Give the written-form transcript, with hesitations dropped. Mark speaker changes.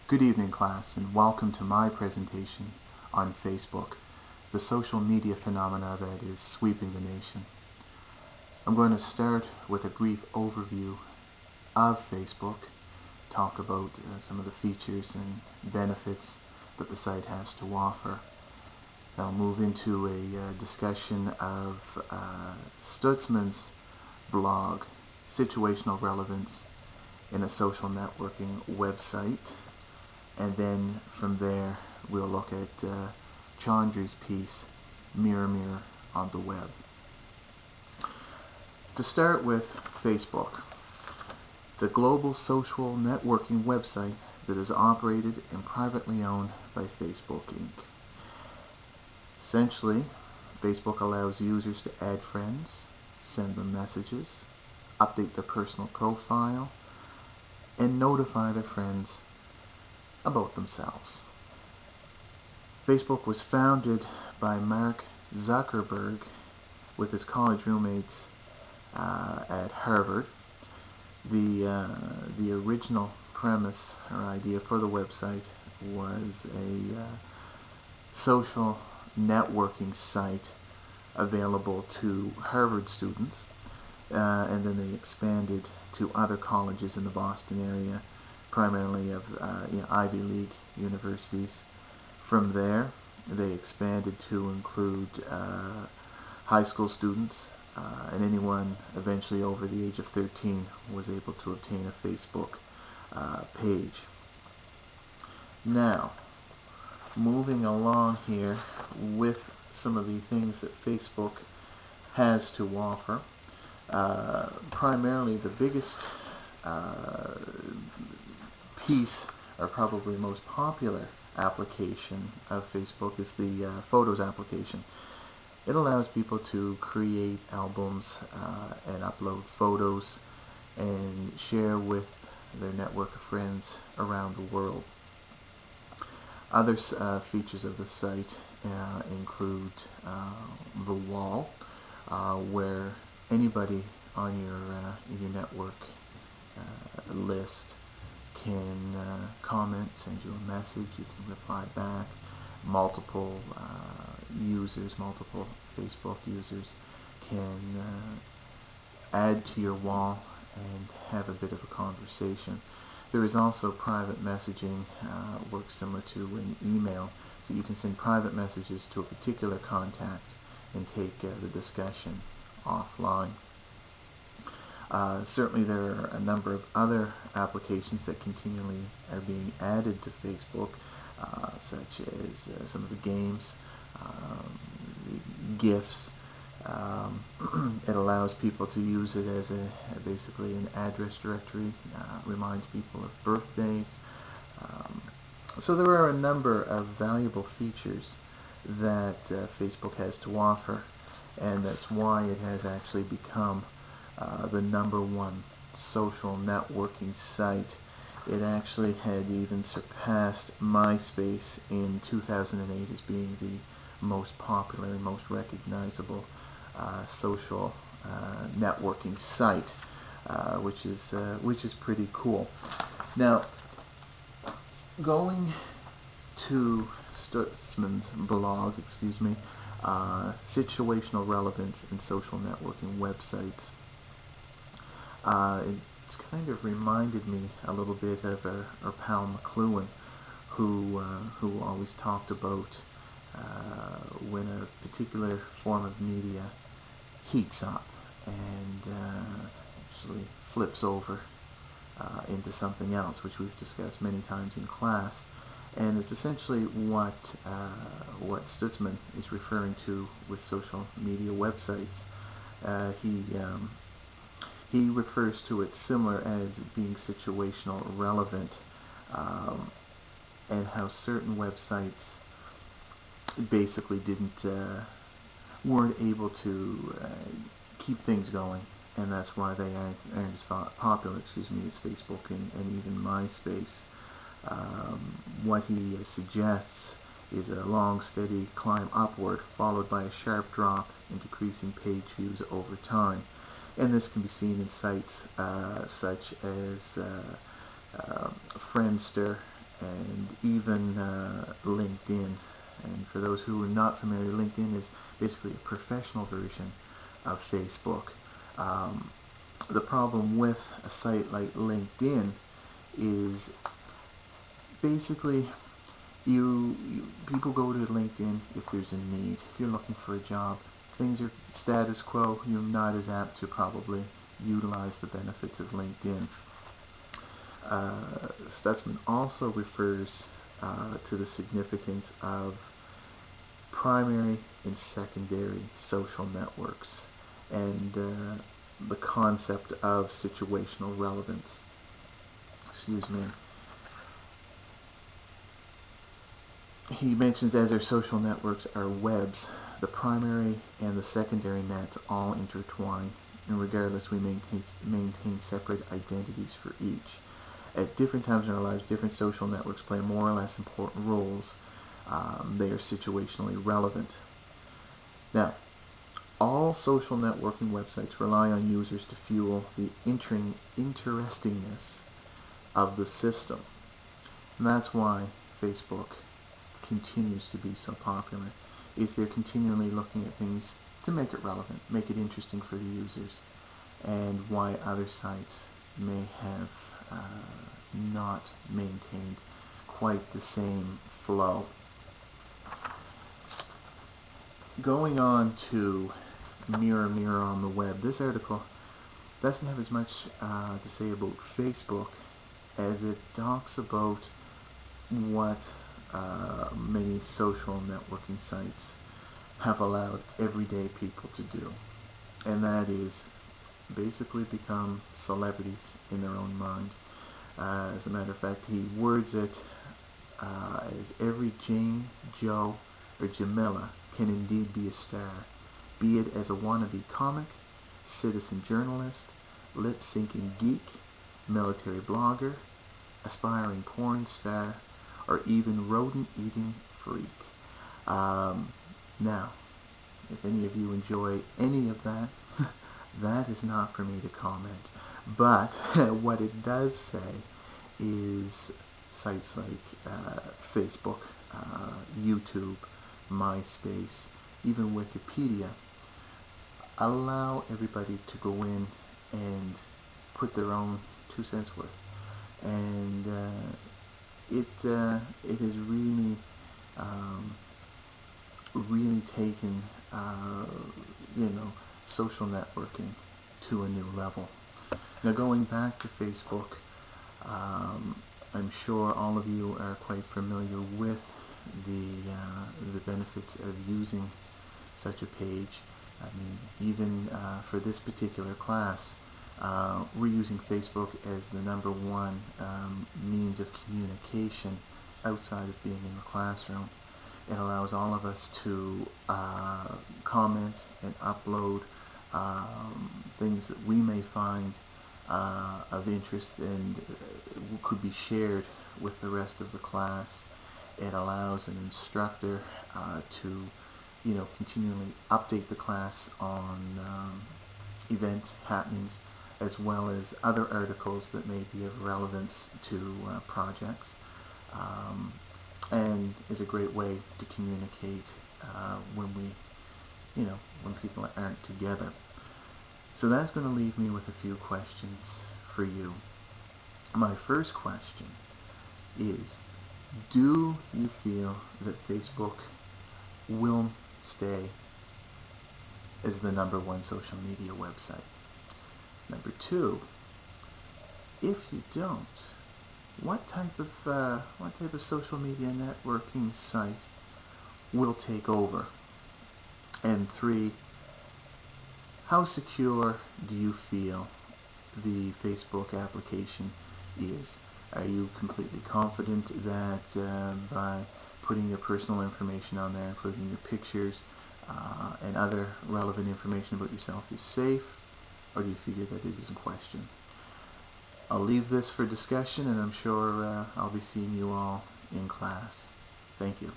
Speaker 1: Good evening, class, and welcome to my presentation on Facebook, the social media phenomena that is sweeping the nation. I'm going to start with a brief overview of Facebook, talk about some of the features and benefits that the site has to offer. I'll move into a discussion of Stutzman's blog, Situational Relevance in a Social Networking Website. And then from there, we'll look at Chaudhry's piece, Mirror, Mirror on the Web. To start with Facebook, it's a global social networking website that is operated and privately owned by Facebook Inc. Essentially, Facebook allows users to add friends, send them messages, update their personal profile, and notify their friends about themselves. Facebook was founded by Mark Zuckerberg with his college roommates at Harvard. The original premise or idea for the website was a social networking site available to Harvard students, and then they expanded to other colleges in the Boston area, primarily of Ivy League universities. From there, they expanded to include high school students, and anyone eventually over the age of 13 was able to obtain a Facebook page. Now, moving along here with some of the things that Facebook has to offer, primarily the biggest piece, or probably most popular application of Facebook, is the Photos application. It allows people to create albums and upload photos and share with their network of friends around the world. Other features of the site include the wall, where anybody on your network list can comment, send you a message, you can reply back. Multiple Facebook users can add to your wall and have a bit of a conversation. There is also private messaging, works similar to an email, so you can send private messages to a particular contact and take the discussion offline. Certainly there are a number of other applications that continually are being added to Facebook, such as some of the games, the GIFs. It allows people to use it as basically an address directory, reminds people of birthdays. So there are a number of valuable features that Facebook has to offer, and that's why it has actually become the #1 social networking site. It actually had even surpassed MySpace in 2008 as being the most popular and most recognizable social networking site, which is pretty cool. Now, going to Stutzman's blog, Situational Relevance in Social Networking Websites. It's kind of reminded me a little bit of our pal McLuhan, who always talked about when a particular form of media heats up and actually flips over into something else, which we've discussed many times in class. And it's essentially what Stutzman is referring to with social media websites. He refers to it similar as being situational relevant, and how certain websites basically weren't able to keep things going, and that's why they aren't as popular as Facebook and even MySpace. What he suggests is a long, steady climb upward, followed by a sharp drop in decreasing page views over time. And this can be seen in sites such as Friendster and even LinkedIn. And for those who are not familiar, LinkedIn is basically a professional version of Facebook. The problem with a site like LinkedIn is basically people go to LinkedIn if there's a need. If you're looking for a job, things are status quo, you're not as apt to probably utilize the benefits of LinkedIn. Stutzman also refers to the significance of primary and secondary social networks and the concept of situational relevance. Excuse me. He mentions as our social networks are webs, the primary and the secondary nets all intertwine, and regardless we maintain separate identities for each. At different times in our lives, different social networks play more or less important roles. They are situationally relevant. Now, all social networking websites rely on users to fuel the interestingness of the system. And that's why Facebook continues to be so popular, is they're continually looking at things to make it relevant, make it interesting for the users, and why other sites may have not maintained quite the same flow. Going on to Mirror Mirror on the Web, this article doesn't have as much to say about Facebook as it talks about what many social networking sites have allowed everyday people to do, and that is basically become celebrities in their own mind. As a matter of fact, he words it as every Jane, Joe, or Jamila can indeed be a star, be it as a wannabe comic, citizen journalist, lip-syncing geek, military blogger, aspiring porn star, or even rodent-eating freak. Now, if any of you enjoy any of that, that is not for me to comment. But what it does say is sites like Facebook, YouTube, MySpace, even Wikipedia allow everybody to go in and put their own 2 cents worth. And it has really taken social networking to a new level. Now, going back to Facebook, I'm sure all of you are quite familiar with the benefits of using such a page. I mean, even for this particular class, we're using Facebook as the #1 means of communication outside of being in the classroom. It allows all of us to comment and upload things that we may find of interest and could be shared with the rest of the class. It allows an instructor to continually update the class on events, happenings, as well as other articles that may be of relevance to projects, and is a great way to communicate when people aren't together. So that's going to leave me with a few questions for you. My first question is, do you feel that Facebook will stay as the #1 social media website? Number 2, if you don't, what type of social media networking site will take over? And 3, how secure do you feel the Facebook application is? Are you completely confident that by putting your personal information on there, including your pictures and other relevant information about yourself, is safe, or do you figure that it is in question? I'll leave this for discussion, and I'm sure I'll be seeing you all in class. Thank you.